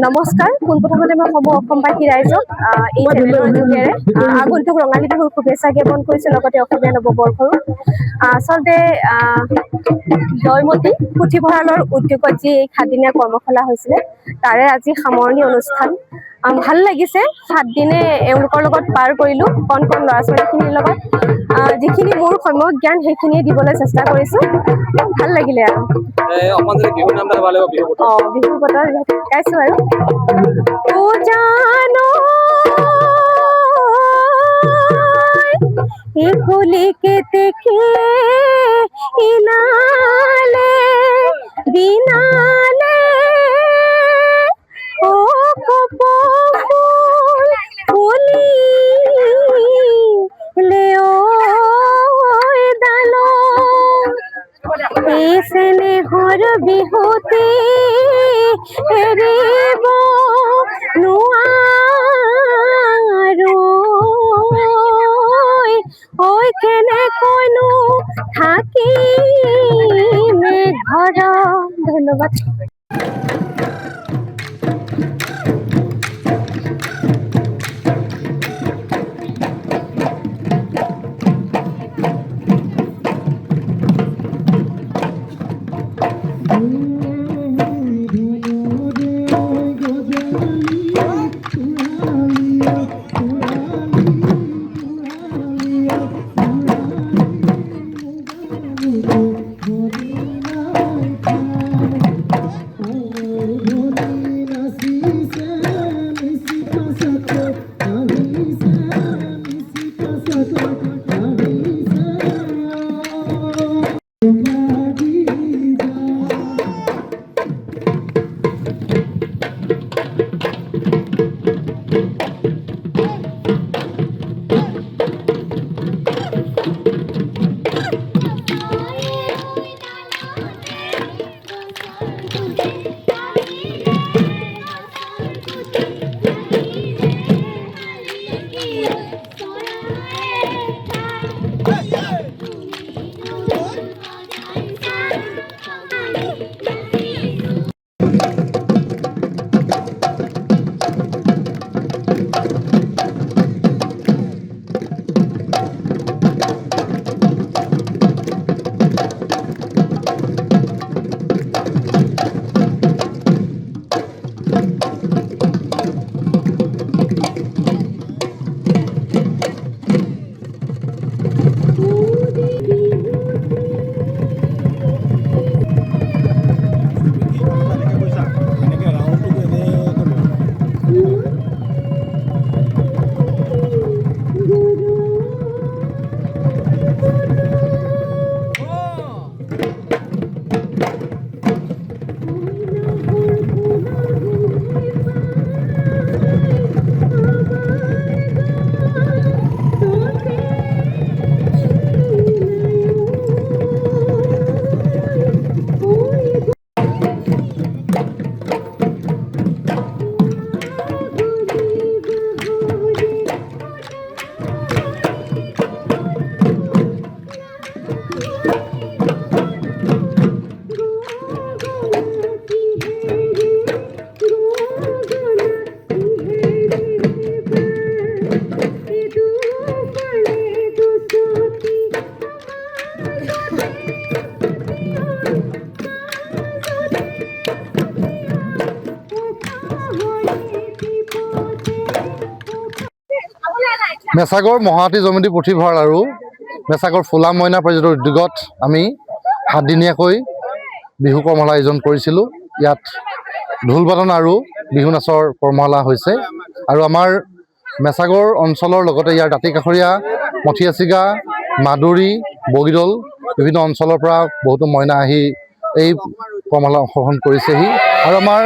নমস্কাৰ, পোনপ্ৰথমতে মই ক'ব অসমবাসী ৰাইজক এই চেনেলৰ যোগেৰে আগন্তুক ৰঙালী বিহুৰ শুভেচ্ছা জ্ঞাপন কৰিছোঁ, লগতে অসমীয়া নৱবৰ্ষৰো। আচলতে জয়মতী পুথিভঁৰালৰ উদ্যোগত যি এই 7 দিনীয়া কৰ্মশালা হৈছিলে, তাৰে আজি সামৰণি অনুষ্ঠান। ভাল লাগিছে, 7 দিনে এওঁলোকৰ লগত পাৰ কৰিলোঁ, কণ ল'ৰা ছোৱালীখিনিৰ লগত। যিখিনি মোৰ সম্যক জ্ঞান সেইখিনিয়ে দিবলৈ চেষ্টা কৰিছোঁ। ভাল লাগিলে আৰু বিহু বতৰ গাইছোঁ আৰু কুলিকে দেখে ইনালে দিনালে ও কপৌফুল ফুলিলে ডালো এই চেনেহৰ বিহুতে এৰিব নোৱাৰো ঐ কেনেকৈনো থাকিম ঘৰত। ধন্যবাদ। মেছাগড় মহাতি জয়মতী পুথিভঁৰাল আৰু মেছাগড় ফুলা মইনা পৰ্যটন উদ্যোগত আমি 7 দিনীয়াকৈ বিহু কৰ্মশালা আয়োজন কৰিছিলোঁ। ইয়াত ঢোল বাদন আৰু বিহু নাচৰ কৰ্মশালা হৈছে আৰু আমাৰ মেছাগড় অঞ্চলৰ লগতে ইয়াৰ দাঁতি কাষৰীয়া মথিয়াচিগা, মাদুৰী, বগীদল বিভিন্ন অঞ্চলৰ পৰা বহুতো মইনা আহি এই কৰ্মশালা অংশগ্ৰহণ কৰিছেহি আৰু আমাৰ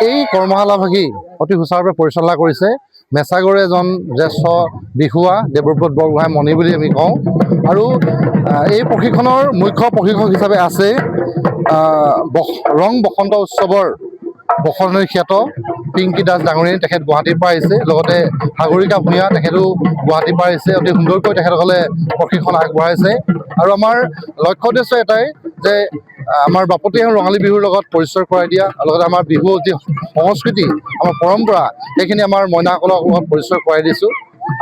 এই কৰ্মশালাভাগী অতি সুচাৰুৰূপে পৰিচালনা কৰিছে মেছাগড়ৰ এজন জ্যেষ্ঠ বিষুৱা দেৱব্ৰত বৰগোহাঁই মণি বুলি আমি কওঁ আৰু এই প্ৰশিক্ষণৰ মুখ্য প্ৰশিক্ষক হিচাপে আছে ৰং বসন্ত উৎসৱৰ বসন্তী খ্যাত পিংকী দাস ডাঙৰীয়ানী, তেখেত গুৱাহাটীৰ পৰা আহিছে। লগতে সাগৰিকা ভূঞা, তেখেতো গুৱাহাটীৰ পৰা আহিছে। অতি সুন্দৰকৈ তেখেতসকলে প্ৰশিক্ষণ আগবঢ়াইছে আৰু আমাৰ লক্ষ্য উদ্দেশ্য এটাই যে আমাৰ বাপতি আৰু ৰঙালী বিহুৰ লগত পৰিচয় কৰাই দিয়া, লগতে আমাৰ বিহু যি সংস্কৃতি, আমাৰ পৰম্পৰা, সেইখিনি আমাৰ মইনাসকলৰ লগত পৰিচয় কৰাই দিছোঁ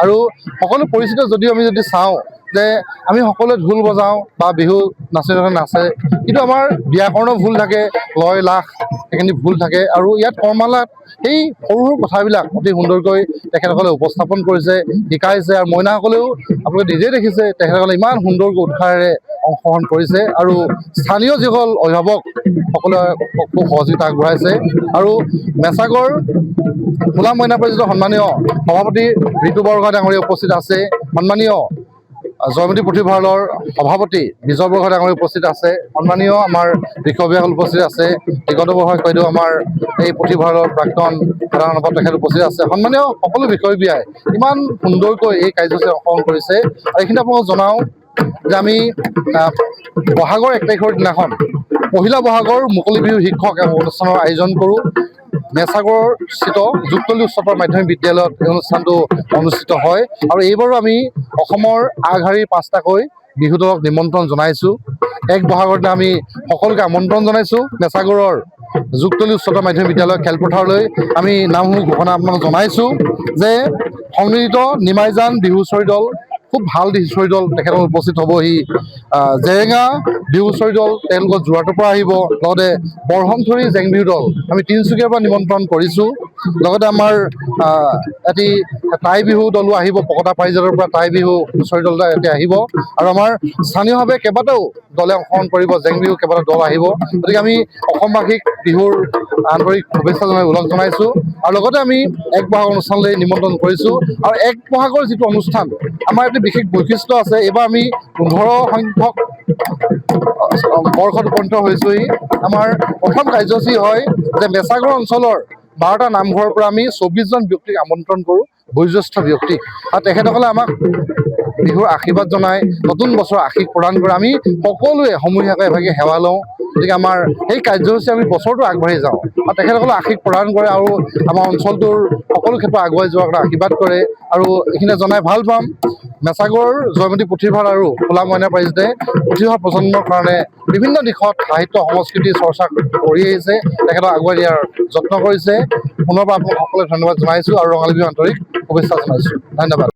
আৰু সকলো পৰিচিত যদিও আমি যদি চাওঁ যে আমি সকলোৱে ঢোল বজাওঁ বা বিহু নাচে কিন্তু আমাৰ ব্যাকৰণৰ ভুল থাকে, লয় লাখ সেইখিনি ভুল থাকে আৰু ইয়াত কৰ্মশালাত সেই সৰু সৰু কথাবিলাক অতি সুন্দৰকৈ তেখেতসকলে উপস্থাপন কৰিছে, শিকাইছে আৰু মইনাসকলেও আপোনালোকে নিজেই দেখিছে তেখেতসকলে ইমান সুন্দৰকৈ উৎসাহেৰে অংশগ্ৰহণ কৰিছে আৰু স্থানীয় যিসকল অভিভাৱক সকলোৱে খুব সহযোগিতা আগবঢ়াইছে আৰু মেছাগড় ফুলা মইনা পৰ্যটন সন্মানীয় সভাপতি ঋতু বৰগোহাঁই ডাঙৰীয়া উপস্থিত আছে, সন্মানীয় জয়মতী পুথিভঁৰালৰ সভাপতি বিজয় বৰগোহাঁই ডাঙৰীয়া উপস্থিত আছে, সন্মানীয় আমাৰ বিষয়বিয়াসকল উপস্থিত আছে, দিগন্ত বৰগোহাঁই বাইদেউ আমাৰ এই পুথিভঁৰালৰ প্ৰাক্তন সাধাৰণ সম্পাদক তেখেত উপস্থিত আছে, সন্মানীয় সকলো বিষয়বিয়াই ইমান সুন্দৰকৈ এই কাৰ্যসূচীত অংশগ্ৰহণ কৰিছে। আৰু এইখিনি আপোনালোকক জনাওঁ যে আমি বহাগৰ 1 তাৰিখৰ দিনাখন পহিলা বহাগৰ মুকলি বিহু শীৰ্ষক অনুষ্ঠানৰ আয়োজন কৰোঁ। মেছাগড় স্থিত যুগতলী উচ্চতৰ মাধ্যমিক বিদ্যালয়ত এই অনুষ্ঠানটো অনুষ্ঠিত হয় আৰু এইবাৰো আমি অসমৰ আগশাৰীৰ 5টাকৈ বিহু দলক নিমন্ত্ৰণ জনাইছোঁ। 1 বহাগৰ দিনা আমি সকলোকে আমন্ত্ৰণ জনাইছোঁ মেছাগড়ৰ যুগতলী উচ্চতৰ মাধ্যমিক বিদ্যালয় খেলপথাৰলৈ আমি নামসমূহ ঘোষণা আপোনালোকক জনাইছোঁ যে সংগৃহীত নিমাইজান বিহু হুঁচৰি দল, খুব ভাল হুঁচৰি দল, তেখেতসকল উপস্থিত হ'বহি। জেৰেঙা বিহু হুঁচৰি দল তেওঁলোকৰ যোৰহাটৰ পৰা আহিব, লগতে বৰহমথুৰি জেং বিহু দল আমি তিনিচুকীয়াৰ পৰা নিমন্ত্ৰণ কৰিছোঁ। লগতে আমাৰ এটি টাই বিহু দলো আহিব, পকতা পাৰিজাতৰ পৰা টাই বিহু হুঁচৰি দল এতিয়া আহিব আৰু আমাৰ স্থানীয়ভাৱে কেইবাটাও দলে অংশগ্ৰহণ কৰিব, জেং বিহু কেইবাটাও দল আহিব। গতিকে আমি অসমবাসীক বিহুৰ আন্তৰিক শুভেচ্ছা ওলগ জনাইছোঁ আৰু লগতে আমি 1 বহাগ অনুষ্ঠানলৈ নিমন্ত্ৰণ কৰিছোঁ আৰু 1 বহাগৰ যিটো অনুষ্ঠান আমাৰ এটি বিশেষ বৈশিষ্ট্য আছে। এইবাৰ আমি 15 সংখ্যক বৰ্ষত উপনীত হৈছোঁহি। আমাৰ প্ৰথম কাৰ্যসূচী হয় যে মেছাগড় অঞ্চলৰ 12টা নামঘৰৰ পৰা আমি 24জন ব্যক্তিক আমন্ত্ৰণ কৰোঁ, বয়োজ্যেষ্ঠ ব্যক্তিক, আৰু তেখেতসকলে আমাক বিহুৰ আশীৰ্বাদ জনাই, নতুন বছৰৰ আশীষ প্ৰদান কৰে। আমি সকলোৱে সমূহীয়াকৈ এভাগে সেৱা লওঁ। গতিকে আমাৰ এই কাৰ্যসূচী আমি বছৰটো আগবাঢ়ি যাওঁ আৰু তেখেতসকলে আশীষ প্ৰদান কৰে আৰু আমাৰ অঞ্চলটোৰ সকলো ক্ষেত্ৰত আগুৱাই যোৱাৰ কাৰণে আশীৰ্বাদ কৰে আৰু এইখিনি জনাই ভাল পাম। মেছাগড় জয়মতী পুথিভঁৰাল আৰু ফুলা মইনা পাৰিজাতে উঠি অহা প্ৰজন্মৰ কাৰণে বিভিন্ন দিশত সাহিত্য সংস্কৃতি চৰ্চা কৰি আহিছে, তেখেতক আগুৱাই দিয়াৰ যত্ন কৰিছে। পুনৰবাৰ আপোনালোক সকলোকে ধন্যবাদ জনাইছোঁ আৰু ৰঙালী বিহু আন্তৰিক শুভেচ্ছা জনাইছোঁ। ধন্যবাদ।